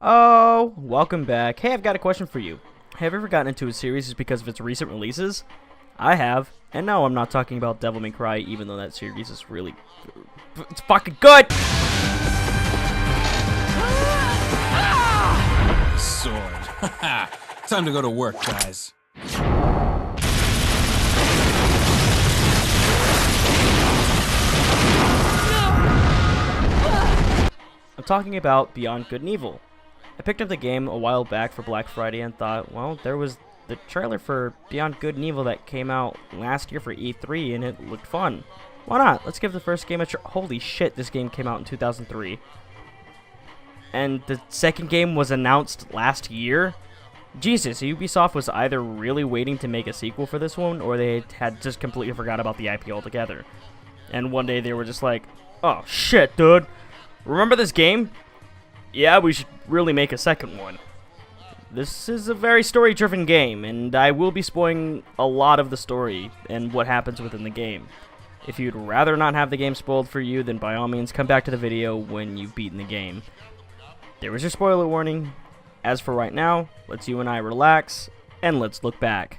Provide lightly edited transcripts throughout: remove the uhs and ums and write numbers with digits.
Oh, welcome back. Hey, I've got a question for you. Have you ever gotten into a series just because of its recent releases? I have, and no, I'm not talking about Devil May Cry, even though that series is really... it's fucking good! Sword. Time to go to work, guys. I'm talking about Beyond Good and Evil. I picked up the game a while back for Black Friday and thought, well, there was the trailer for Beyond Good and Evil that came out last year for E3 and it looked fun. Why not? Let's give the first game a try. Holy shit, this game came out in 2003. And the second game was announced last year? Jesus, Ubisoft was either really waiting to make a sequel for this one, or they had just completely forgot about the IP altogether. And one day they were just like, oh shit, dude. Remember this game? Yeah, we should really make a second one. This is a very story-driven game, and I will be spoiling a lot of the story and what happens within the game. If you'd rather not have the game spoiled for you, then by all means come back to the video when you've beaten the game. There was your spoiler warning. As for right now, let's you and I relax, and let's look back.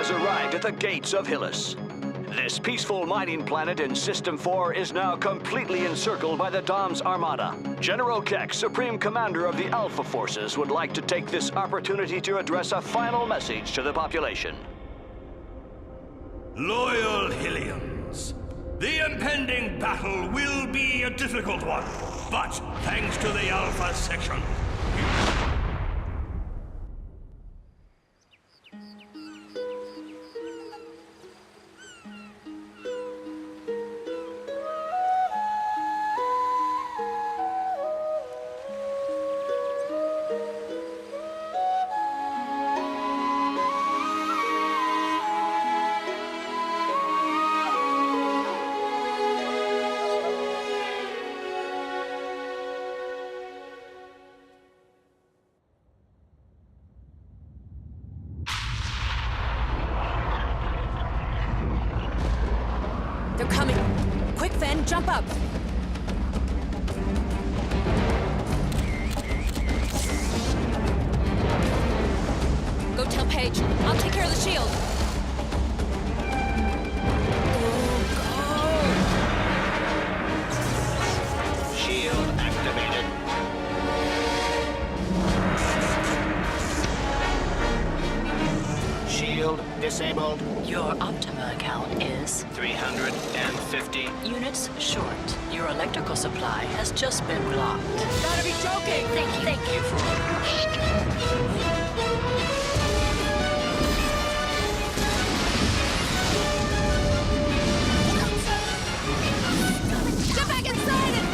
Arrived at the gates of Hillis. This peaceful mining planet in System 4 is now completely encircled by the Dom's Armada. General Keck, Supreme Commander of the Alpha Forces, would like to take this opportunity to address a final message to the population. Loyal Hillians, the impending battle will be a difficult one, but thanks to the Alpha Section, they're coming. Quick, Fen, jump up. Go tell Paige. I'll take care of the shield. Go. Shield activated. Shield disabled. Your Optima account is 350. units short. Your electrical supply has just been blocked. Gotta be joking. Thank you for... Get back inside it!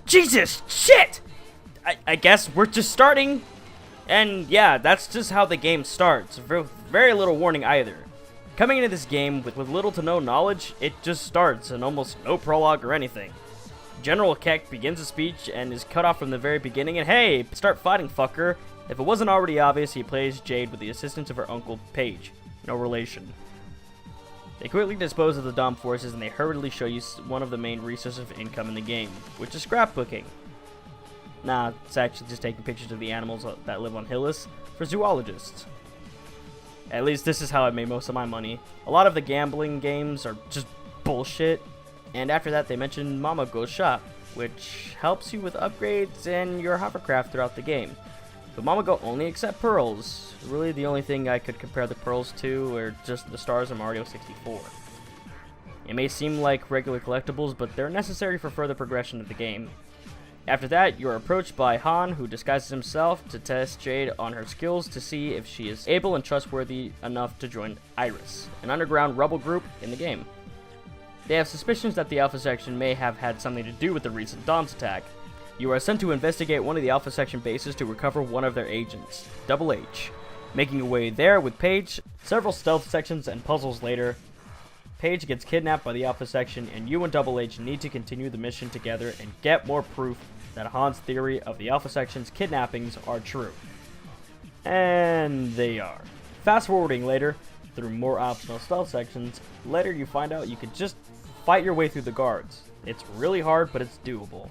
Jesus! Shit! I guess we're just starting. And yeah, that's just how the game starts. Very little warning either. Coming into this game with little to no knowledge, it just starts and almost no prologue or anything. General Keck begins his speech and is cut off from the very beginning, and hey, start fighting, fucker. If it wasn't already obvious, he plays Jade with the assistance of her uncle, Paige. No relation. They quickly dispose of the Dom forces and they hurriedly show you one of the main resources of income in the game, which is scrapbooking. Nah, it's actually just taking pictures of the animals that live on Hillis for zoologists. At least this is how I made most of my money. A lot of the gambling games are just bullshit, and after that they mention Mama Go's shop, which helps you with upgrades and your hovercraft throughout the game. but Mamago only accept pearls. Really, the only thing I could compare the pearls to are just the stars in Mario 64. It may seem like regular collectibles, but they're necessary for further progression of the game. After that, you are approached by Han, who disguises himself to test Jade on her skills to see if she is able and trustworthy enough to join Iris, an underground rebel group in the game. They have suspicions that the Alpha Section may have had something to do with the recent Dom's attack. You are sent to investigate one of the Alpha Section bases to recover one of their agents, Double H. Making your way there with Paige, several stealth sections and puzzles later, Paige gets kidnapped by the Alpha Section, and you and Double H need to continue the mission together and get more proof that Han's theory of the Alpha Section's kidnappings are true. And they are. Fast forwarding later, through more optional stealth sections, later you find out you can just fight your way through the guards. It's really hard, but it's doable.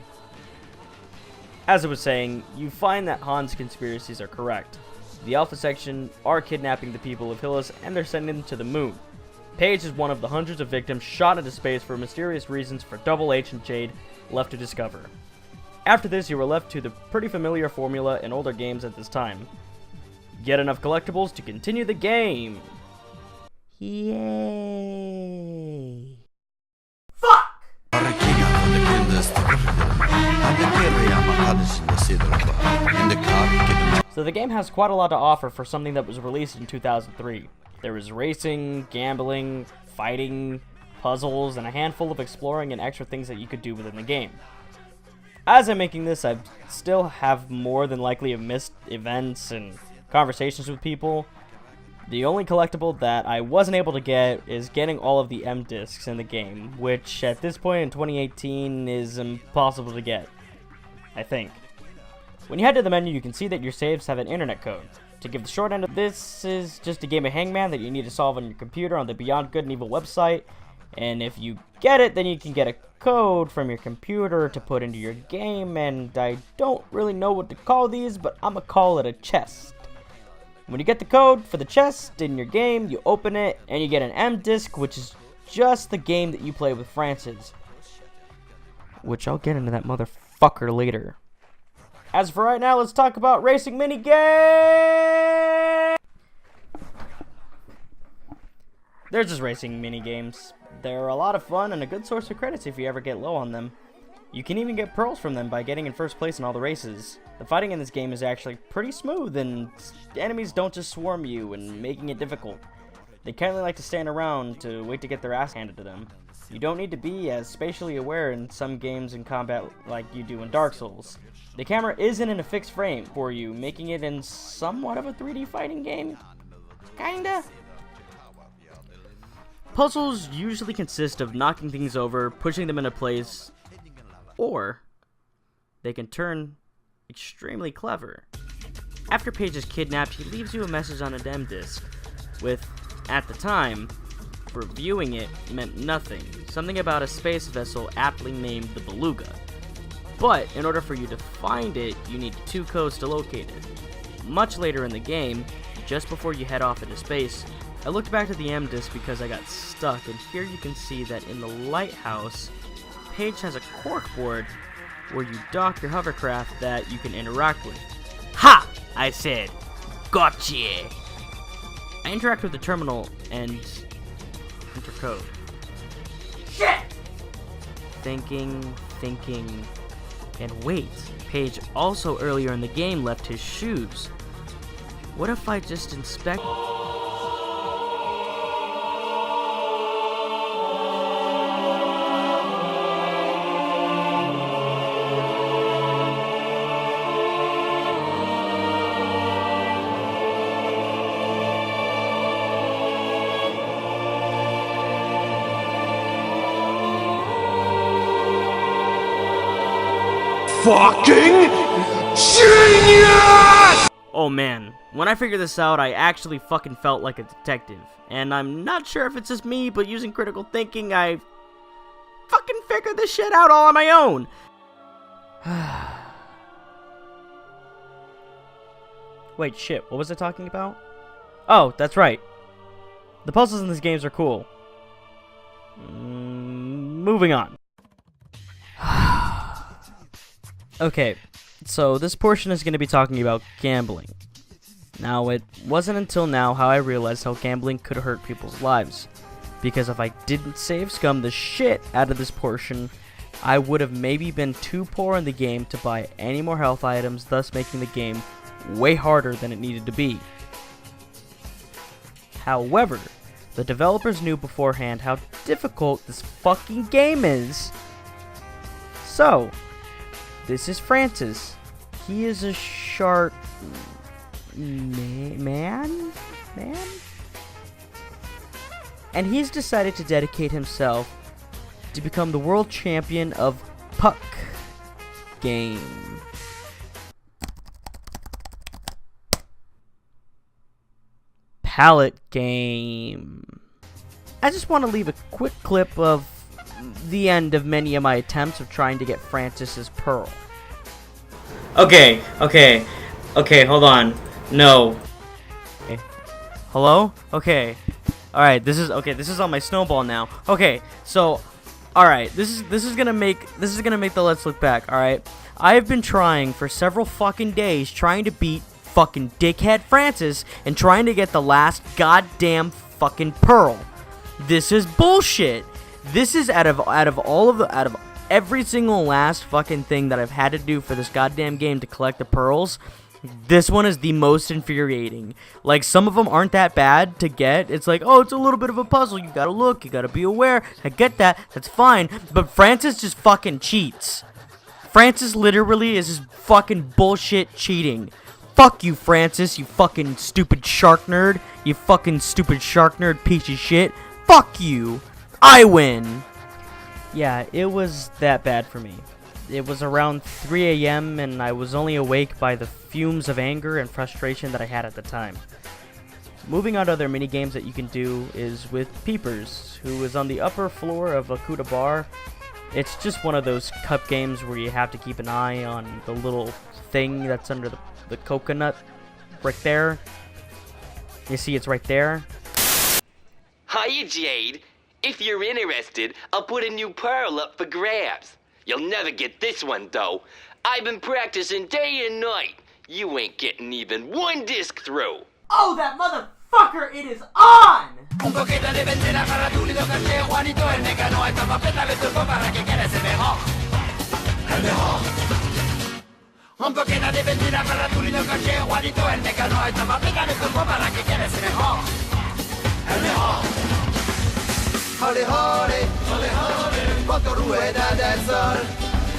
As I was saying, you find that Han's conspiracies are correct. The Alpha Section are kidnapping the people of Hillis, and they're sending them to the moon. Paige is one of the hundreds of victims shot into space for mysterious reasons for Double H and Jade left to discover. After this, you are left to the pretty familiar formula in older games at this time. Get enough collectibles to continue the game. Yay. Fuck! So the game has quite a lot to offer for something that was released in 2003. There was racing, gambling, fighting, puzzles, and a handful of exploring and extra things that you could do within the game. As I'm making this, I still have more than likely have missed events and conversations with people. The only collectible that I wasn't able to get is getting all of the M discs in the game, which at this point in 2018 is impossible to get, I think. When you head to the menu, you can see that your saves have an internet code. To give the short end of this is just a game of Hangman that you need to solve on your computer on the Beyond Good and Evil website, and if you get it, then you can get a code from your computer to put into your game, and I don't really know what to call these, but I'm gonna call it a chest. When you get the code for the chest in your game, you open it, and you get an M disc, which is just the game that you play with Francis. Which I'll get into that motherfucker later. As for right now, let's talk about racing minigame! There's just racing minigames. They're a lot of fun and a good source of credits if you ever get low on them. You can even get pearls from them by getting in first place in all the races. The fighting in this game is actually pretty smooth, and enemies don't just swarm you and making it difficult. They kindly like to stand around to wait to get their ass handed to them. You don't need to be as spatially aware in some games in combat like you do in Dark Souls. The camera isn't in a fixed frame for you, making it in somewhat of a 3D fighting game. Kinda. Puzzles usually consist of knocking things over, pushing them into place, or they can turn extremely clever. After Paige is kidnapped, he leaves you a message on a DEM disc, with, at the time, reviewing it meant nothing. Something about a space vessel aptly named the Beluga. But, in order for you to find it, you need 2 codes to locate it. Much later in the game, just before you head off into space, I looked back to the M disc because I got stuck, and here you can see that in the lighthouse, Paige has a corkboard where you dock your hovercraft that you can interact with. Ha! I said, gotcha! I interact with the terminal and enter code. Shit! Thinking, and wait, Paige also earlier in the game left his shoes. What if I just inspect... Fucking genius! Oh man, when I figured this out, I actually fucking felt like a detective. And I'm not sure if it's just me, but using critical thinking, I fucking figured this shit out all on my own. Wait, shit, what was I talking about? Oh, that's right. The puzzles in these games are cool. Moving on. Okay, So this portion is going to be talking about gambling. Now, it wasn't until now how I realized how gambling could hurt people's lives. Because if I didn't save scum the shit out of this portion, I would have maybe been too poor in the game to buy any more health items, thus making the game way harder than it needed to be. However, the developers knew beforehand how difficult this fucking game is. So, this is Francis. He is a shark man? And he's decided to dedicate himself to become the world champion of Puck Game. Palette game. I just want to leave a quick clip of the end of many of my attempts of trying to get Francis's pearl. Okay, hold on. No. Okay. Hello? Okay. Alright, this is on my snowball now. Okay, so alright, this is gonna make the Let's Look Back, alright? I have been trying for several fucking days trying to beat fucking dickhead Francis and trying to get the last goddamn fucking pearl. This is bullshit. This is out of every single last fucking thing that I've had to do for this goddamn game to collect the pearls. This one is the most infuriating. Like, some of them aren't that bad to get. It's like, oh, it's a little bit of a puzzle. You gotta look. You gotta be aware. I get that. That's fine. But Francis just fucking cheats. Francis literally is just fucking bullshit cheating. Fuck you, Francis, you fucking stupid shark nerd. You fucking stupid shark nerd piece of shit. Fuck you. I win. Yeah, it was that bad for me. It was around 3 a.m. and I was only awake by the fumes of anger and frustration that I had at the time. Moving on to other mini games that you can do is with Peepers, who is on the upper floor of Akuta Bar. It's just one of those cup games where you have to keep an eye on the little thing that's under the coconut right there. You see it's right there. Hiya, Jade. If you're interested, I'll put a new pearl up for grabs. You'll never get this one, though. I've been practicing day and night. You ain't getting even one disc through. Oh, that motherfucker, it is on! Un poquito de benzina para tu lindo caché, Juanito el mecano, esta papeta de turbo para que quieras el mejor. El mejor. Un poquito de benzina para tu lindo caché, Juanito el mecano, esta papeta de turbo para que quieras el mejor. El mejor. Hole, hole, hole, hole, quanto rueda del sol.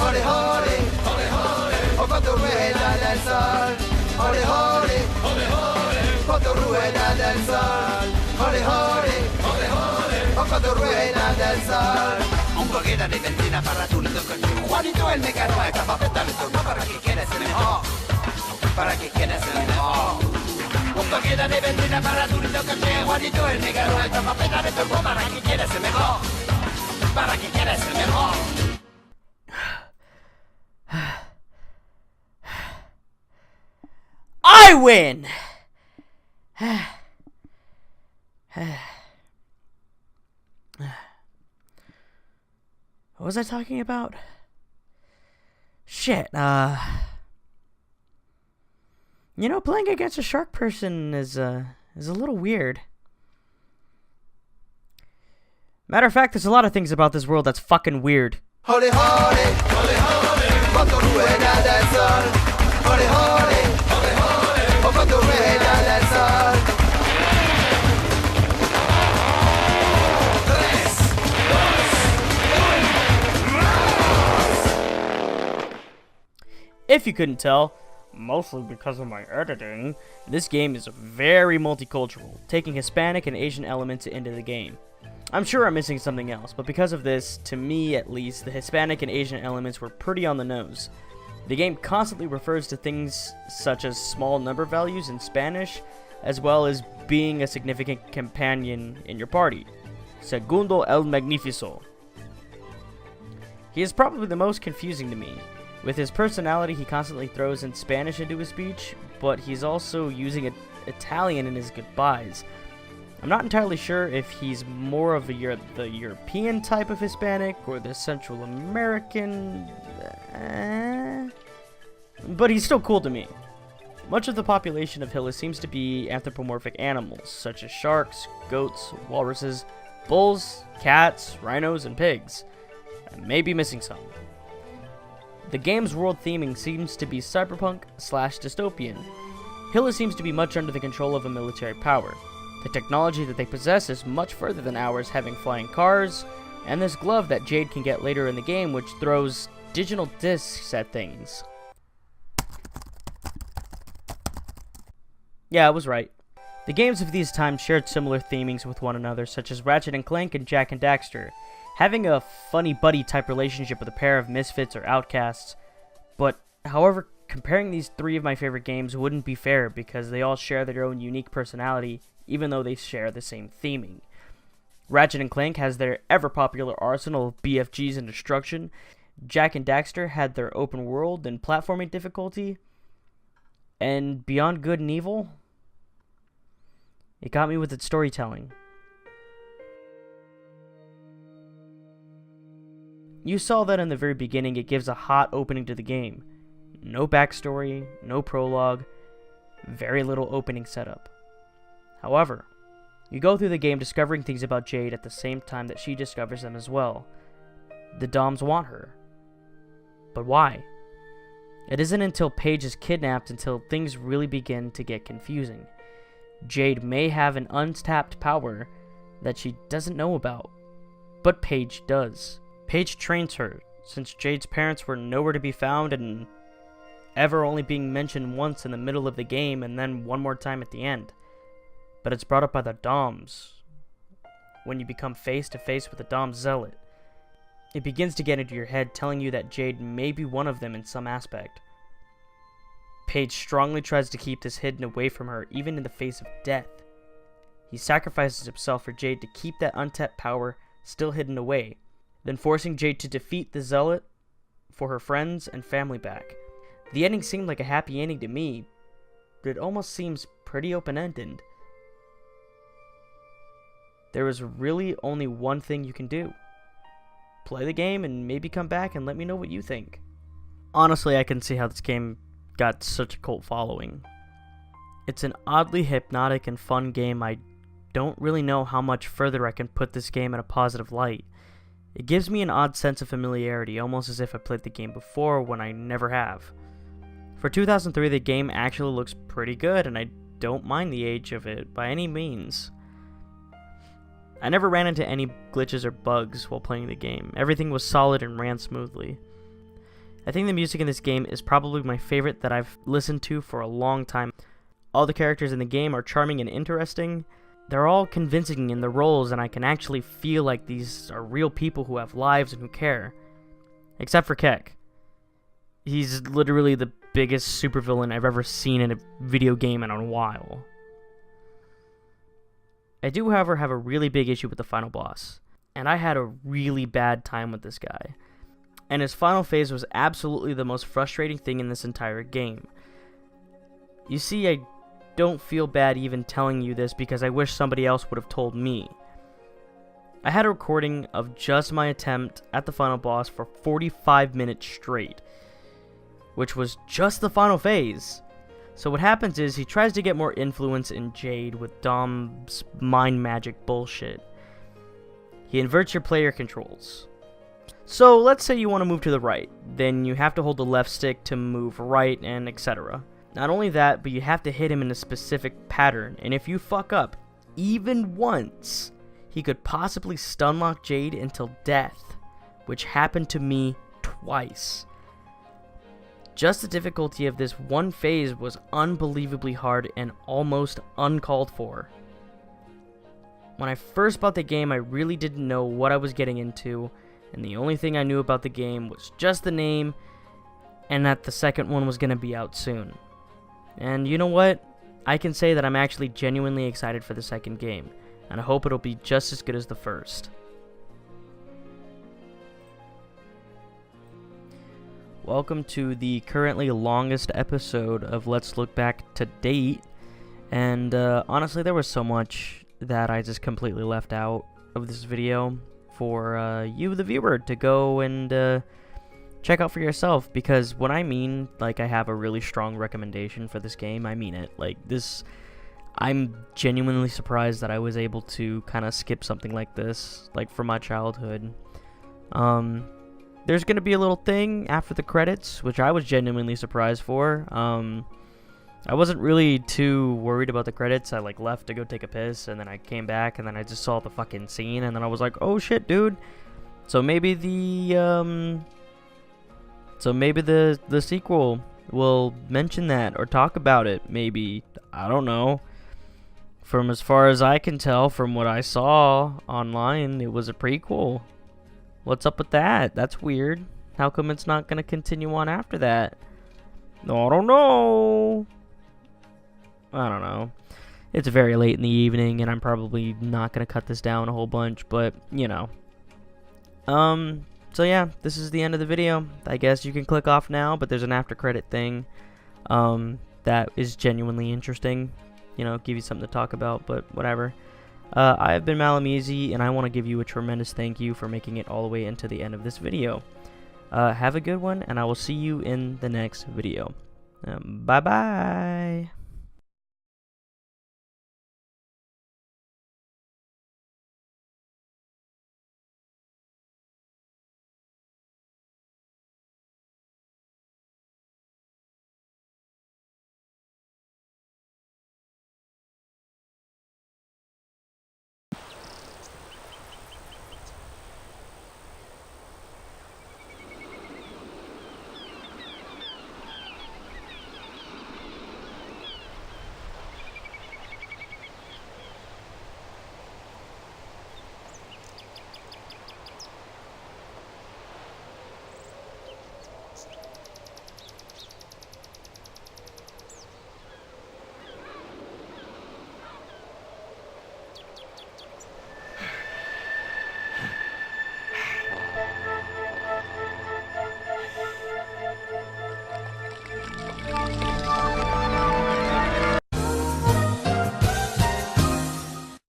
Hole, hole, hole, hole, oh quanto rueda del sol. Hole, hole, hole, hole, quanto rueda del sol. Hole, hole, hole, hole, oh quanto rueda del sol. Un poquito de benzina para tu lindo coche, Juanito el mecano, esta papeta de turno para que quieras el mejor. Para que quieras el mejor. Un poquito de benzina para tu lindo coche, Juanito el mecano, esta papeta de turno para que quieras el mejor. Para que quieras el mejor. I win! What was I talking about? Shit, you know, playing against a shark person is a little weird. Matter of fact, there's a lot of things about this world that's fucking weird. Hole, hole, hole, hole, quanto rueda del sol. Hole, hole, hole, hole, oh quanto rueda del sol. If you couldn't tell, mostly because of my editing, this game is very multicultural, taking Hispanic and Asian elements into the game. I'm sure I'm missing something else, but because of this, to me at least, the Hispanic and Asian elements were pretty on the nose. The game constantly refers to things such as small number values in Spanish, as well as being a significant companion in your party. Segundo el Magnifico. He is probably the most confusing to me. With his personality, he constantly throws in Spanish into his speech, but he's also using Italian in his goodbyes. I'm not entirely sure if he's more of the European type of Hispanic or the Central American. but he's still cool to me. Much of the population of Hillis seems to be anthropomorphic animals, such as sharks, goats, walruses, bulls, cats, rhinos, and pigs. I may be missing some. The game's world theming seems to be cyberpunk/dystopian. Hillis seems to be much under the control of a military power. The technology that they possess is much further than ours, having flying cars, and this glove that Jade can get later in the game, which throws digital discs at things. Yeah, I was right. The games of these times shared similar themings with one another, such as Ratchet and Clank and Jak and Daxter, having a funny buddy type relationship with a pair of misfits or outcasts. But, however, comparing these three of my favorite games wouldn't be fair because they all share their own unique personality, even though they share the same theming. Ratchet and Clank has their ever-popular arsenal of BFGs and destruction. Jak and Daxter had their open world and platforming difficulty. And Beyond Good and Evil, it got me with its storytelling. You saw that in the very beginning. It gives a hot opening to the game. No backstory, no prologue, very little opening setup. However, you go through the game discovering things about Jade at the same time that she discovers them as well. The Doms want her. But why? It isn't until Paige is kidnapped until things really begin to get confusing. Jade may have an untapped power that she doesn't know about, but Paige does. Paige trains her, since Jade's parents were nowhere to be found and ever only being mentioned once in the middle of the game and then one more time at the end. But it's brought up by the Doms when you become face to face with the Dom Zealot. It begins to get into your head, telling you that Jade may be one of them in some aspect. Paige strongly tries to keep this hidden away from her, even in the face of death. He sacrifices himself for Jade to keep that untapped power still hidden away, then forcing Jade to defeat the Zealot for her friends and family back. The ending seemed like a happy ending to me, but it almost seems pretty open-ended. There is really only one thing you can do. Play the game and maybe come back and let me know what you think. Honestly, I can see how this game got such a cult following. It's an oddly hypnotic and fun game. I don't really know how much further I can put this game in a positive light. It gives me an odd sense of familiarity, almost as if I played the game before when I never have. For 2003, the game actually looks pretty good, and I don't mind the age of it by any means. I never ran into any glitches or bugs while playing the game. Everything was solid and ran smoothly. I think the music in this game is probably my favorite that I've listened to for a long time. All the characters in the game are charming and interesting. They're all convincing in their roles, and I can actually feel like these are real people who have lives and who care. Except for Keck. He's literally the biggest supervillain I've ever seen in a video game in a while. I do, however, have a really big issue with the final boss, and I had a really bad time with this guy. And his final phase was absolutely the most frustrating thing in this entire game. You see, I don't feel bad even telling you this because I wish somebody else would have told me. I had a recording of just my attempt at the final boss for 45 minutes straight, which was just the final phase. So what happens is he tries to get more influence in Jade with Dom's mind magic bullshit. He inverts your player controls. So let's say you want to move to the right, then you have to hold the left stick to move right and etc. Not only that, but you have to hit him in a specific pattern, and if you fuck up even once, he could possibly stunlock Jade until death, which happened to me twice. Just the difficulty of this one phase was unbelievably hard and almost uncalled for. When I first bought the game, I really didn't know what I was getting into, and the only thing I knew about the game was just the name, and that the second one was going to be out soon. And you know what? I can say that I'm actually genuinely excited for the second game, and I hope it'll be just as good as the first. Welcome to the currently longest episode of Let's Look Back to Date, and honestly there was so much that I just completely left out of this video for you, the viewer, to go and check out for yourself, because when I mean, like, I have a really strong recommendation for this game, I mean it. Like, this, I'm genuinely surprised that I was able to kind of skip something like this, like, from my childhood. There's gonna be a little thing after the credits, which I was genuinely surprised for. I wasn't really too worried about the credits. I, like, left to go take a piss, and then I came back, and then I just saw the fucking scene, and then I was like, oh shit, dude. So maybe the sequel will mention that or talk about it, maybe. I don't know. From as far as I can tell, from what I saw online, it was a prequel. What's up with that? That's weird. How come it's not going to continue on after that? I don't know. I don't know. It's very late in the evening, and I'm probably not going to cut this down a whole bunch, but, you know. So yeah, this is the end of the video. I guess you can click off now, but there's an after credit thing that is genuinely interesting. You know, give you something to talk about, but whatever. I have been Malimeezy, and I want to give you a tremendous thank you for making it all the way into the end of this video. Have a good one, and I will see you in the next video. Bye-bye!